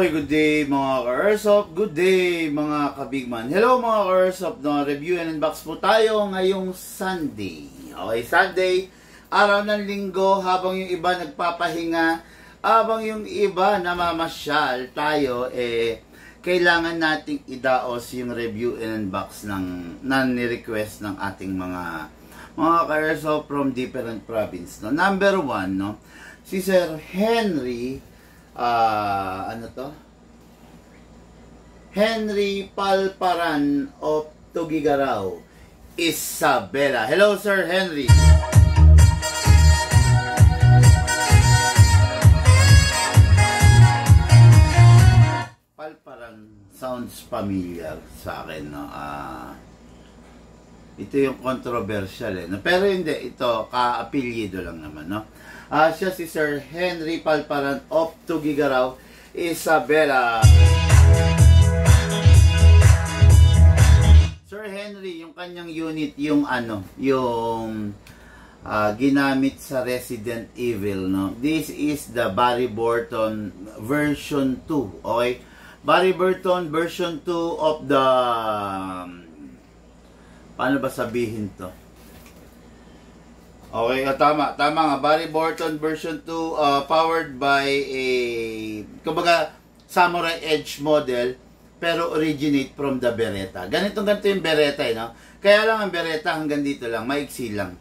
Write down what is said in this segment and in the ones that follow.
Okay, good day mga ka-Airsoft, good day mga ka-Bigman. Hello mga ka-Airsoft, no? Review and unbox po tayo ngayong Sunday. Okay, Sunday, araw ng linggo, habang yung iba nagpapahinga, habang yung iba namamasyal, tayo kailangan nating idaos yung review and unbox ng ni-request ng ating mga ka-Airsoft from different province. No? Number 1, no? Si Sir Henry Henry Palparan of Tugigaraw, Isabela. Hello, Sir Henry. Palparan sounds familiar sa akin, no? Ito yung controversial, no? Pero hindi, ito ka-apelyido lang naman, no? Siya si Sir Henry Palparan of Tugigaraw, Isabela. Sir Henry, yung kanyang unit, yung ginamit sa Resident Evil, no? This is the Barry Burton version 2, okay? Barry Burton version 2 of the paano ba sabihin to? Okay, tama nga. Barry Burton version 2, powered by a, kumbaga, Samurai Edge model, pero originate from the Beretta. Ganito yung Beretta, no? Kaya lang ang Beretta hanggang dito lang, maiksi lang.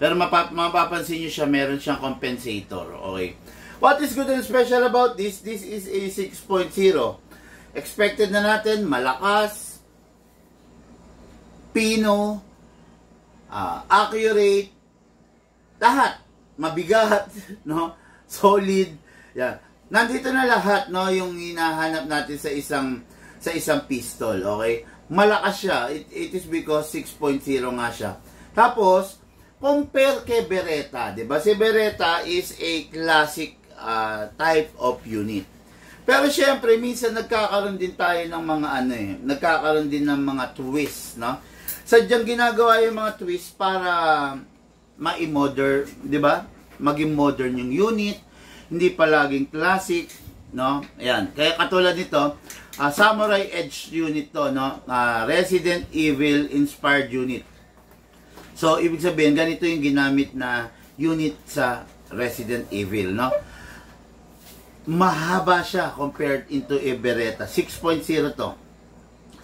Pero mapapansin nyo siya, meron siyang compensator, okay? What is good and special about this? This is a 6.0. Expected na natin, malakas, pino, accurate, lahat, mabigat, no? Solid. Yeah. Nandito na lahat, no, yung hinahanap natin sa isang pistol, okay? Malakas siya. It is because 6.0 nga siya. Tapos, compare kay Beretta, 'di ba? Si Beretta is a classic type of unit. Pero syempre, minsan nagkakaroon din tayo ng mga nagkakaroon din ng mga twist, no? Sadyang ginagawa yung mga twist para ma-modern, 'di ba? Maging modern yung unit, hindi palaging classic, no? Ayan. Kaya katulad nito, Samurai Edge unit to, no? Resident Evil inspired unit. So, ibig sabihin, ganito yung ginamit na unit sa Resident Evil, no? Mahaba siya compared into a Beretta. 6.0 to.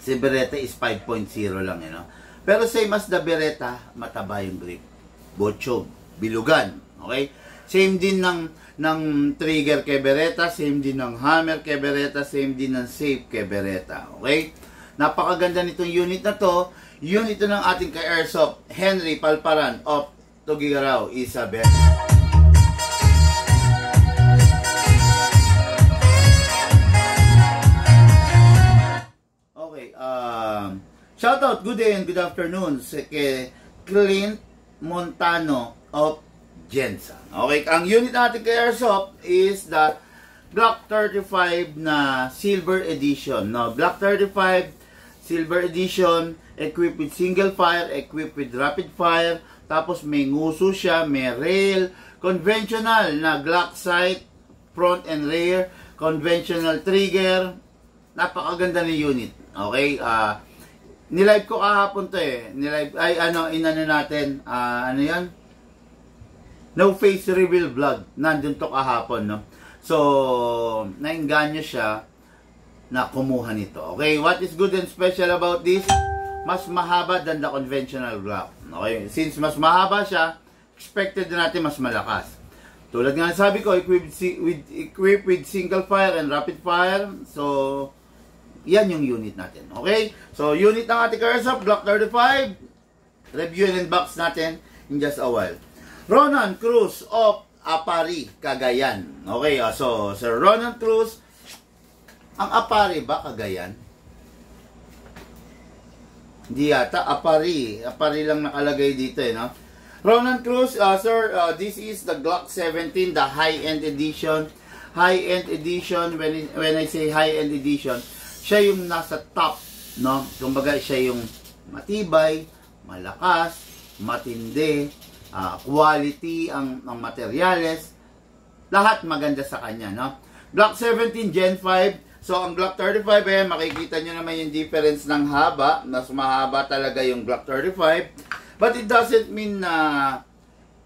Si Beretta is 5.0 lang, you know? Pero same as the Beretta, mataba yung grip. Botchog, bilugan, okay? Same din ng trigger kay Beretta, same din ng hammer kay Beretta, same din ng safe kay Beretta, okay? Napakaganda nitong unit na to. Unit ito ng ating ka-Airsoft, Henry Palparan of Tugigaraw, Isabela. Okay, shoutout, good day and good afternoon sa kay Clint Montano of Jensen. Okay, ang unit natin kay Airsoft is the Glock 35 na Silver Edition. No, Glock 35 Silver Edition, equipped with single fire, equipped with rapid fire, tapos may nguso siya, may rail, conventional na Glock sight, front and rear, conventional trigger. Napakaganda ni unit. Okay, nilive ko kahapon to inano natin, yan? No face reveal vlog. Nandun to kahapon, no? So, nainganyo siya na kumuha nito. Okay, what is good and special about this? Mas mahaba than the conventional Glock. Okay, since mas mahaba siya, expected na natin mas malakas. Tulad nga sabi ko, equipped with single fire and rapid fire. So, yan yung unit natin. Okay? So, unit ng ating Airsoft, Glock 35. Review and unbox natin in just a while. Ronan Cruz of Apari, Cagayan. Okay, so Sir Ronan Cruz, ang Apari ba Cagayan? Hindi yata, Apari. Apari lang nakalagay dito, no? Ronan Cruz, sir, this is the Glock 17, the high-end edition. High-end edition, when I say high-end edition, siya yung nasa top, no? Kumbaga, siya yung matibay, malakas, matindi, quality ang materyales, lahat maganda sa kanya, no? Glock 17 Gen 5, So, ang Glock 35, makikita nyo naman yung difference ng haba. Mas mahaba talaga yung Glock 35. But it doesn't mean na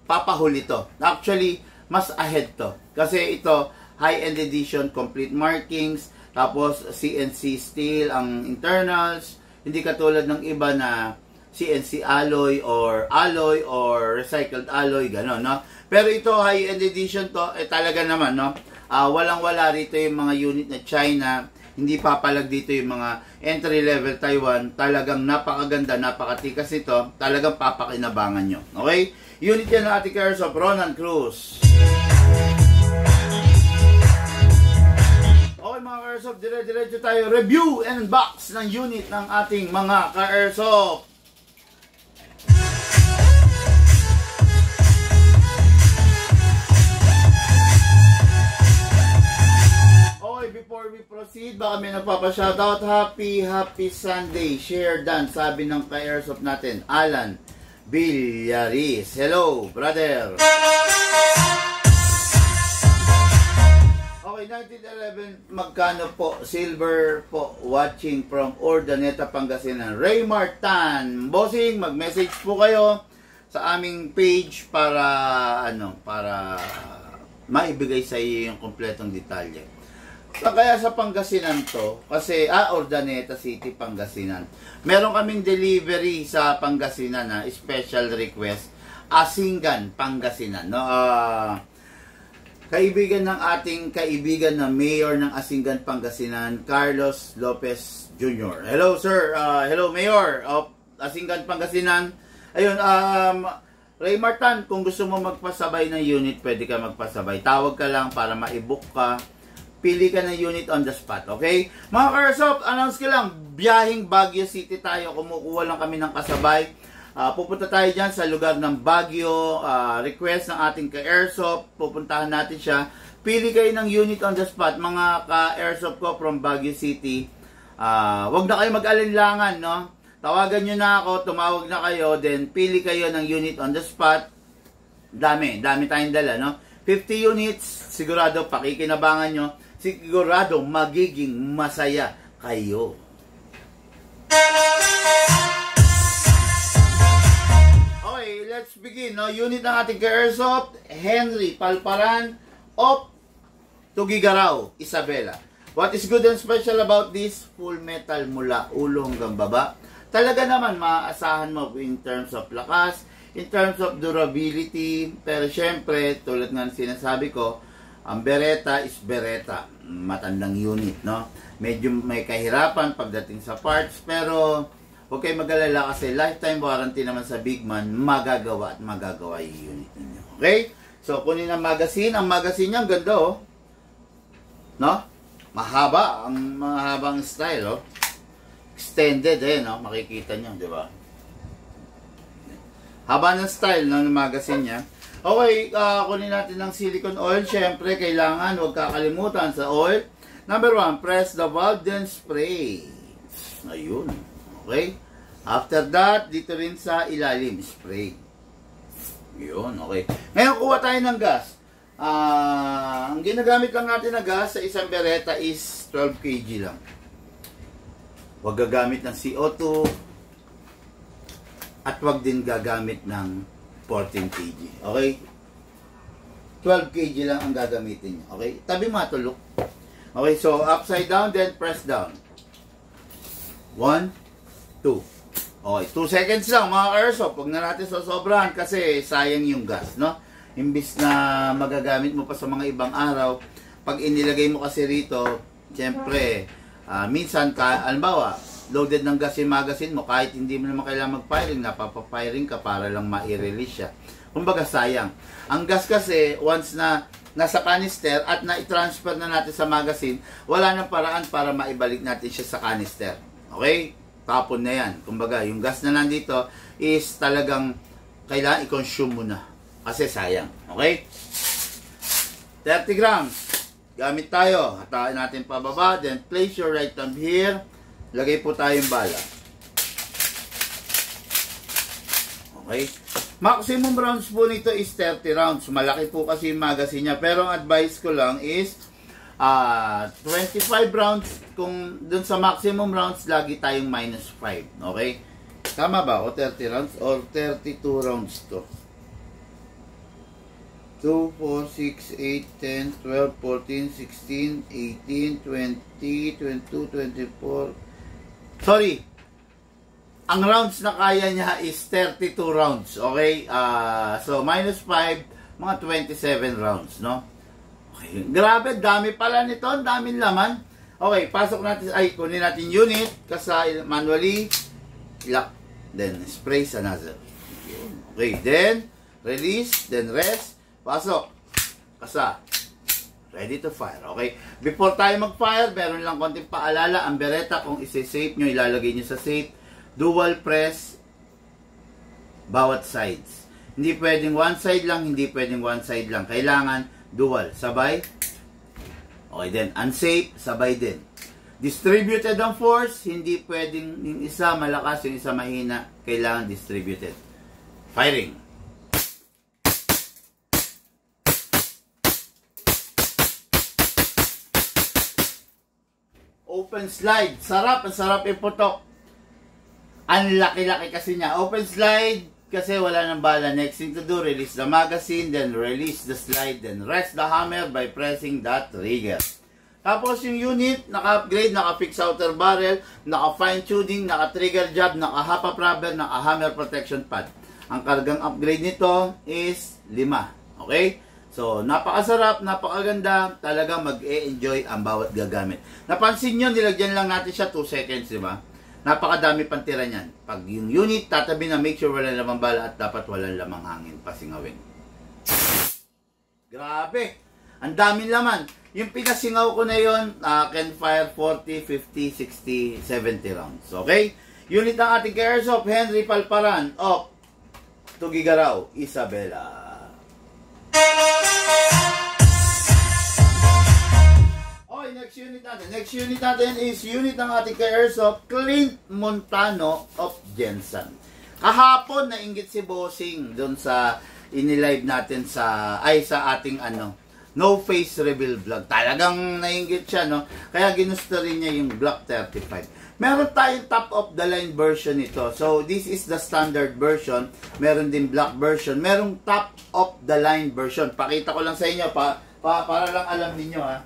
papahuli to. Actually, mas ahead to. Kasi ito, high-end edition, complete markings, tapos CNC steel ang internals. Hindi katulad ng iba na CNC alloy or recycled alloy, gano'n, no? Pero ito, high-end edition to, talaga naman, no? Walang-wala rito yung mga unit na China, hindi papalag dito yung mga entry-level Taiwan. Talagang napakaganda, napakatikas ito. Talagang papakinabangan nyo. Okay? Unit yan ng ating Airsoft Ronan Cruz. Okay mga ka-Airsoft, dire-diretso tayo. Review and unbox ng unit ng ating mga ka-Airsoft. Before we proceed, baka may nagpapa-shoutout. Happy Sunday. Share done, sabi ng ka-Airsoft natin, Alan Villaris. Hello, brother. Okay, 1911, magkano po? Silver po, watching from Urdaneta, Pangasinan. Raymar Tan. Bossing, mag-message po kayo sa aming page para maibigay sa iyo yung kompletong detalye. Kaya sa Pangasinan to, kasi, Urdaneta City, Pangasinan. Meron kaming delivery sa Pangasinan na special request, Asingan, Pangasinan. No? Kaibigan ng ating kaibigan na mayor ng Asingan, Pangasinan, Carlos Lopez Jr. Hello, sir. Hello, Mayor of Asingan, Pangasinan. Ayun, Ray Martan, kung gusto mo magpasabay ng unit, pwede ka magpasabay. Tawag ka lang para ma-book ka. Pili ka ng unit on the spot, okay? Mga ka-Airsoft, announce ka lang, biyahing Baguio City tayo, kumukuha lang kami ng kasabay. Pupunta tayo dyan sa lugar ng Baguio, request ng ating ka-Airsoft, pupuntahan natin siya. Pili kayo ng unit on the spot, mga ka-Airsoft ko from Baguio City. Wag na kayo mag-alinlangan, no? Tawagan nyo na ako, tumawag na kayo, then pili kayo ng unit on the spot. Dami tayong dala, no? 50 units, sigurado pakikinabangan nyo. Sigurado magiging masaya kayo. Okay, let's begin. No? Unit ng ating ka-Airsoft, Henry Palparan of Tugigaraw, Isabela. What is good and special about this? Full metal mula ulo hanggang baba. Talaga naman maaasahan mo in terms of lakas, in terms of durability. Pero syempre, tulad ng sinasabi ko, ang Beretta is Beretta, matandang unit, no? Medyo may kahirapan pagdating sa parts, pero huwag kayo mag-alala kasi lifetime warranty naman sa Bigman, magagawa yung unit ninyo. Okay? So, kunin ang magazine. Ang magazine niya, ang ganda, oh. No? Mahaba, ang mahabang style, oh. Extended, no? Makikita niyo, di ba? Haba ng style ng magazine niya. Okay, kunin natin ng silicone oil. Siyempre, kailangan, huwag kakalimutan sa oil. Number 1, press the valve, then spray. Ayun. Okay? After that, dito rin sa ilalim, spray. Yun, okay. Ngayon, kuha tayo ng gas. Ang ginagamit lang natin na gas sa isang Beretta is 12 kg lang. Huwag gagamit ng CO2. At huwag din gagamit ng 14 kg. Okay? 12 kg lang ang gagamitin nyo. Okay? Tabi matulok. Okay, so upside down, then press down. 1, 2. Okay, 2 seconds lang mga ka-Airsoft. Huwag na natin sosobrahan kasi sayang yung gas, no? Imbis na magagamit mo pa sa mga ibang araw, pag inilagay mo kasi rito, siyempre, minsan, halimbawa, loaded ng gas yung magazine mo, kahit hindi mo naman kailangan mag-firing, napapafiring ka para lang ma-release siya. Kumbaga sayang. Ang gas kasi, once na nasa canister at na-transfer na natin sa magazine, wala nang paraan para maibalik natin siya sa canister. Okay? Tapon na yan. Kumbaga, yung gas na nandito is talagang kailangan i-consume mo na. Kasi sayang. Okay? 30 grams. Gamit tayo. Hatain natin pababa. Then, place your right thumb here. Lagay po tayong bala. Okay? Maximum rounds po nito is 30 rounds. Malaki po kasi yung magazine niya. Pero ang advice ko lang is 25 rounds, kung dun sa maximum rounds, lagi tayong minus 5. Okay? Tama ba? O 30 rounds? Or 32 rounds to? 2, 4, 6, 8, 10, 12, 14, 16, 18, 20, 22, 24. Sorry. Ang rounds na kaya niya is 32 rounds. Okay? So, minus 5, mga 27 rounds, no? Okay. Grabe, dami pala nito. Daming laman. Okay, pasok natin. Ay, kunin natin unit. Kasa manually. Lock. Then, spray sa nozzle. Okay, then, release. Then, rest. Pasok. Kasa. Ready to fire. Okay? Before tayo mag-fire, meron lang konting paalala. Ang bereta, kung isi-safe nyo, ilalagay nyo sa safe. Dual press bawat sides. Hindi pwedeng one side lang, hindi pwedeng one side lang. Kailangan dual. Sabay. Okay, then unsafe, sabay din. Distributed ang force, hindi pwedeng yung isa malakas, yung isa mahina. Kailangan distributed. Firing. Open slide. Sarap. Ang sarap iputok. Ang laki-laki kasi niya. Open slide kasi wala nang bala. Next thing to do, release the magazine, then release the slide, then rest the hammer by pressing that trigger. Tapos yung unit, naka-upgrade, naka-fix outer barrel, naka-fine tuning, naka-trigger job, naka-hop-up rubber, naka-hammer protection pad. Ang kargang upgrade nito is 5. Okay? So, napakasarap, napakaganda, talaga mag-e-enjoy ang bawat gagamit. Napansin nyo, nilagyan lang natin siya 2 seconds, di ba? Napakadami pang tira niyan. Pag yung unit, tatabi na make sure walang lamang bala at dapat walang lamang hangin pasingawin. Grabe! Ang daming laman. Yung pinasingaw ko na yun, can fire 40, 50, 60, 70 rounds. Okay? Unit ng ating Airsoft, Henry Palparan of Tugigaraw, Isabela. Okay, next unit natin is unit ng ating Airsoft, Clint Montano of Jensen. Kahapon nainggit si Bossing doon sa inilive natin sa ating no face reveal vlog. Talagang nainggit siya, no? Kaya ginusto rin niya yung Glock 35. Meron tayong top of the line version nito. So this is the standard version. Meron din black version. Merong top of the line version. Pakita ko lang sa inyo para lang alam niyo, ha.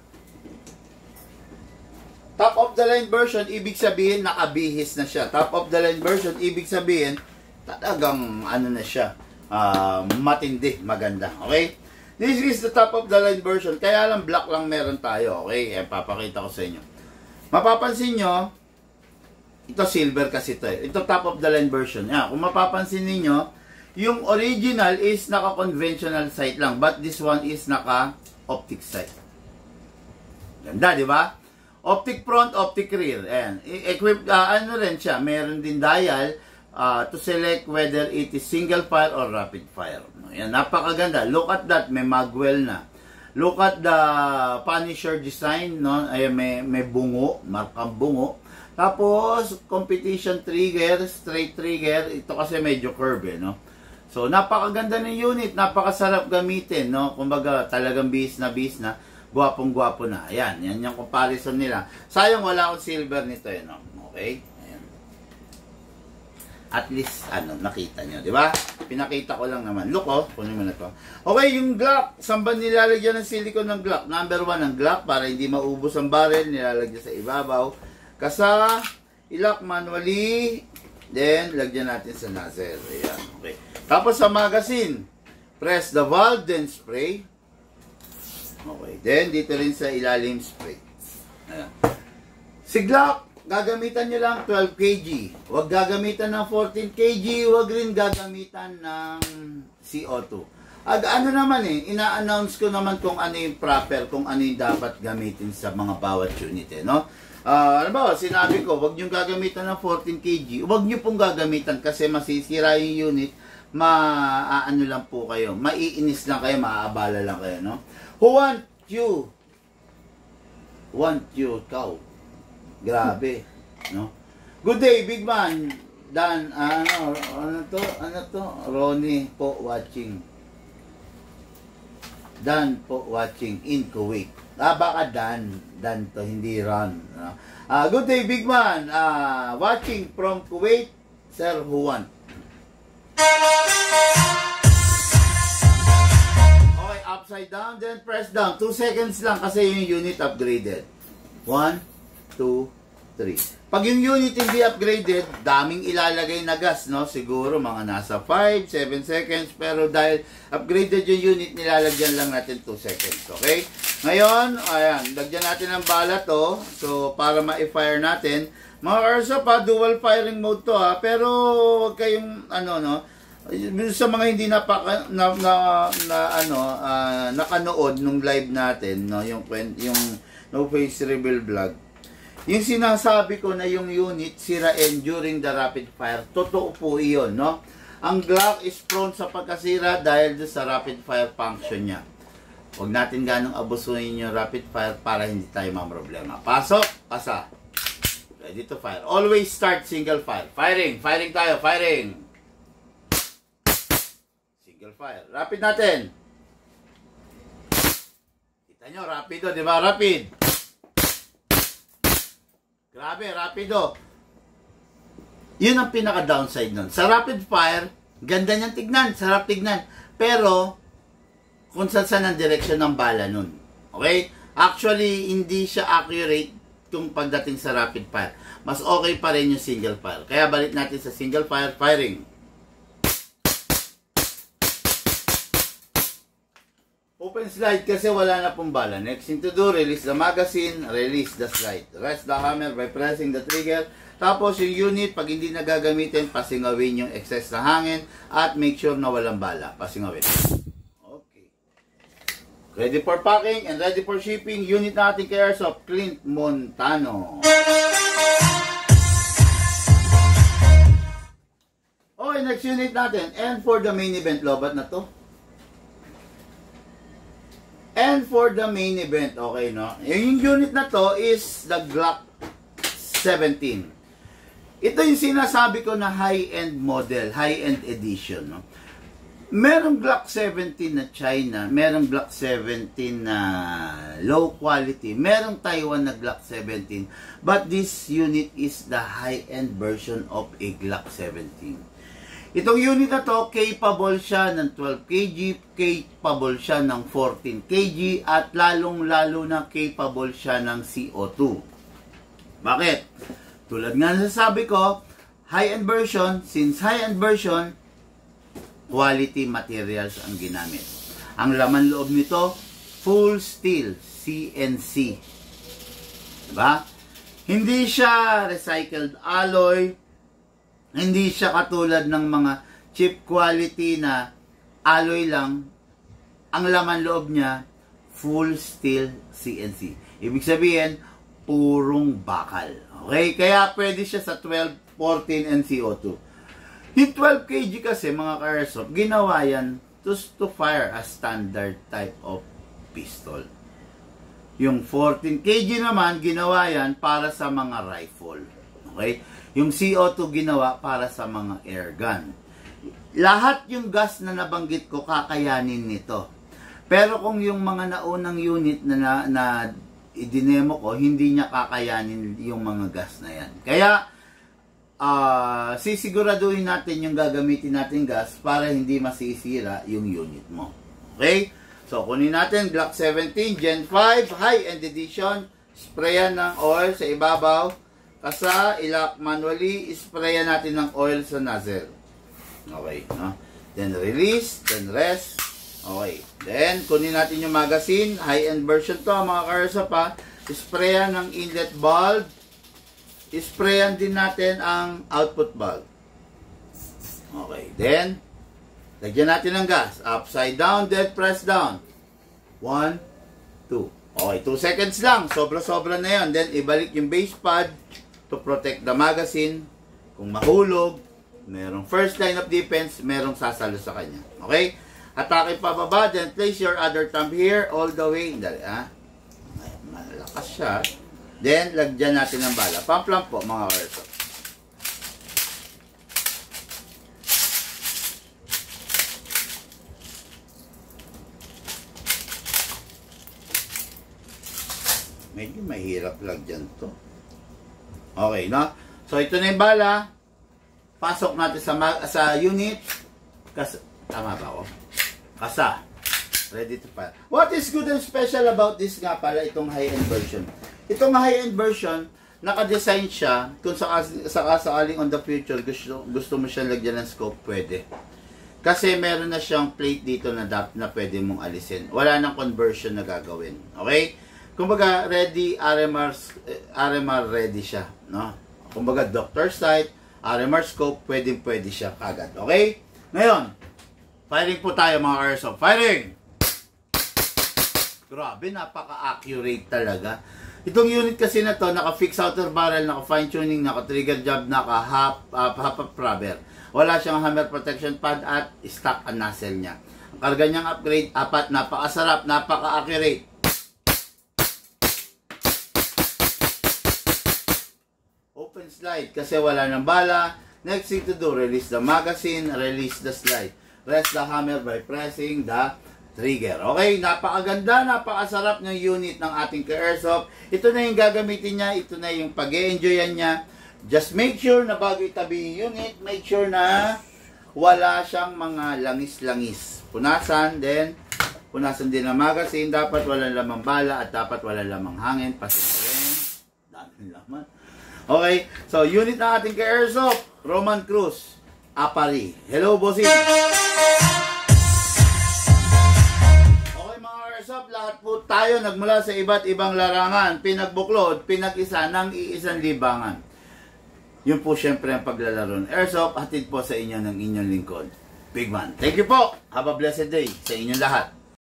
Top of the line version, ibig sabihin nakabihis na siya. Top of the line version, ibig sabihin talagang na siya, matindi, maganda. Okay? This is the top of the line version. Kaya lang black lang meron tayo. Okay? Papakita ko sa inyo. Mapapansin nyo, ito silver kasi ito. Ito top of the line version. Kung mapapansin niyo, yung original is naka-conventional sight lang. But this one is naka-optic sight. Ganda, di ba? Optic front, optic rear. Ayan. Equipped, rin siya. Meron din dial to select whether it is single fire or rapid fire. Ayan, napakaganda. Look at that. May magwell na. Look at the Punisher design. No? Ayan, may bungo. Markang bungo. Tapos, competition trigger, straight trigger. Ito kasi medyo curve, no? So, napakaganda ng unit. Napakasarap gamitin, no? Kumbaga, talagang bis na. Gwapong-gwapo na. Ayan, yan yung comparison nila. Sayang wala akong silver nito, no? Okay? Ayan. At least, nakita nyo, di ba? Pinakita ko lang naman. Look, kunin mo na to. Okay, yung Glock. Saan ba nilalagyan ng silicone ng Glock? Number 1 ang Glock para hindi maubos ang barrel. Nilalagyan sa ibabaw. Kasa, ilock manually. Then, lagyan natin sa nozzle. Ayan, okay. Tapos sa magazine, press the valve, then spray. Okay. Then, dito rin sa ilalim spray. Ayan. Si Glock, gagamitan nyo lang 12 kg. Huwag gagamitan ng 14 kg. Huwag rin gagamitan ng CO2. Naman ina-announce ko naman kung ano yung proper, kung ano yung dapat gamitin sa mga bawat unit, no? Sinabi ko, huwag nyo gagamitan ng 14 kg. Huwag nyo pong gagamitan kasi masisira yung unit. Lang po kayo. Maiinis lang kayo, maaabala lang kayo, no? Who want you, cow? Grabe, no? Good day, big man. Dan, ano to? Ronnie po watching. Dan po watching in Kuwait. Baka Dan to, hindi Ron. Good day, big man. Watching from Kuwait, Sir Juan. Okay, upside down, then press down. 2 seconds lang kasi yung unit upgraded. 1, 2, 3. Pag yung unit hindi upgraded, daming ilalagay na gas, no? Siguro mga nasa 5, 7 seconds. Pero dahil upgraded yung unit, nilalagyan lang natin 2 seconds. Okay? Ngayon, ayan, lagyan natin ng bala to. So, para ma-fire natin. Mga Karso pa, dual firing mode to ha. Pero, huwag kayong, sa mga hindi nakanood nung live natin, no? Yung No Face Reveal vlog. Yung sinasabi ko na yung unit sirain during the rapid fire, totoo po iyon, no? Ang Glock is prone sa pagkasira dahil sa rapid fire function niya. Huwag natin ganong abusuhin yung rapid fire para hindi tayo mamroblema. Pasok, pasa. Ready to fire. Always start single fire. Firing tayo, firing. Single fire. Rapid natin. Kita nyo, rapido, di ba? Rapid. Grabe, rapido. Yun ang pinaka-downside nun. Sa rapid fire, ganda niyang tignan, sarap tignan. Pero, kung saan ang direction ng bala nun. Okay? Actually, hindi siya accurate kung pagdating sa rapid fire. Mas okay pa rin yung single fire. Kaya balik natin sa single fire, firing. Open slide kasi wala na pong bala. Next thing to do, release the magazine, release the slide. Rest the hammer by pressing the trigger. Tapos yung unit, pag hindi na gagamitin, pasingawin yung excess na hangin at make sure na walang bala. Pasingawin. Okay. Ready for packing and ready for shipping. Unit natin kay Airsoft, Clint Montano. Okay, next unit natin. And for the main event, lobat na to. And for the main event, okay, no? Yung unit na to is the Glock 17. Ito yung sinasabi ko na high-end model, high-end edition, no? Merong Glock 17 na China, merong Glock 17 na low quality, merong Taiwan na Glock 17. But this unit is the high-end version of a Glock 17. Itong unit na to, capable siya ng 12 kg, capable siya ng 14 kg, at lalong-lalo na capable siya ng CO2. Bakit? Tulad nga nasasabi ko, high-end version, since high-end version, quality materials ang ginamit. Ang laman loob nito, full steel, CNC. Diba? Hindi siya recycled alloy, hindi siya katulad ng mga cheap quality na alloy lang. Ang laman loob niya, full steel CNC. Ibig sabihin, purong bakal. Okay? Kaya pwede siya sa 12, 14, and CO2. Yung 12 kg kasi, mga ka-airsoft, ginawa yan to fire a standard type of pistol. Yung 14 kg naman, ginawa yan para sa mga rifle. Okay? Yung CO2 ginawa para sa mga air gun. Lahat yung gas na nabanggit ko, kakayanin nito. Pero kung yung mga naunang unit na idinemo ko, hindi niya kakayanin yung mga gas na yan. Kaya, sisiguraduhin natin yung gagamitin natin gas para hindi masisira yung unit mo. Okay? So, kunin natin Glock 17 Gen 5 High-End Edition. Sprayan ng oil sa ibabaw. Kasa, ilak manually, sprayan natin ng oil sa nozzle. Okay, no? Then release, then rest. Okay. Then, kunin natin yung magazine. High-end version to, mga ka-airsoft pa. Sprayan ng inlet valve. Sprayan din natin ang output valve. Okay. Then, lagyan natin ng gas. Upside down, then press down. 1, 2. Okay, 2 seconds lang. Sobra-sobra na yan. Then, ibalik yung base pad to protect the magazine. Kung mahulog, merong first line of defense, merong sasalo sa kanya. Okay? Atake pa baba, then place your other thumb here, all the way. Dali, ha? Malakas siya. Then, lagyan natin ng bala. Pump lang po, mga airsoft. Medyo mahirap lang dyan to. Okay, no? So, ito na yung bala. Pasok natin sa unit. Tama ba ako? Kasa. Ready to fire. What is good and special about this nga pala, itong high-end version? Itong high-end version, naka-design siya, kung sakaling on the future, gusto mo siyang lagyan ng scope, pwede. Kasi meron na siyang plate dito na pwede mong alisin. Wala nang conversion na gagawin. Okay? Kumbaga, ready, RMR ready siya. No? Kumbaga, doctor site, RMR scope, pwede siya kagad. Okay? Ngayon, firing po tayo mga airsoft. Firing! Grabe, napaka-accurate talaga. Itong unit kasi na to, naka-fix outer barrel, naka-fine tuning, naka-trigger job, naka-half rubber. Wala siyang hammer protection pad at stock ang nozzle niya. Ang karga niyang upgrade, 4, napakasarap, napaka-accurate. Open slide kasi wala ng bala. Next thing to do, release the magazine, release the slide. Rest the hammer by pressing the trigger. Okay, napakaganda, napakasarap ng unit ng ating ka-airsoft. Ito na yung gagamitin niya, ito na yung pag-e-enjoyan niya. Just make sure na bago itabi yung unit, make sure na wala siyang mga langis-langis. Punasan din ang magazine, dapat walang lamang bala at dapat walang lamang hangin. Pasirin, daming laman. Okay, so unit ng ating ka-airsoft, Roman Cruz, Apari. Hello, bossing! Lahat po tayo nagmula sa iba't ibang larangan, pinagbuklod, pinag-isa ng iisang libangan. Yun po syempre ang paglalaro ng airsoft, hatid po sa inyo ng inyong lingkod, Big Man. Thank you po. Have a blessed day sa inyong lahat.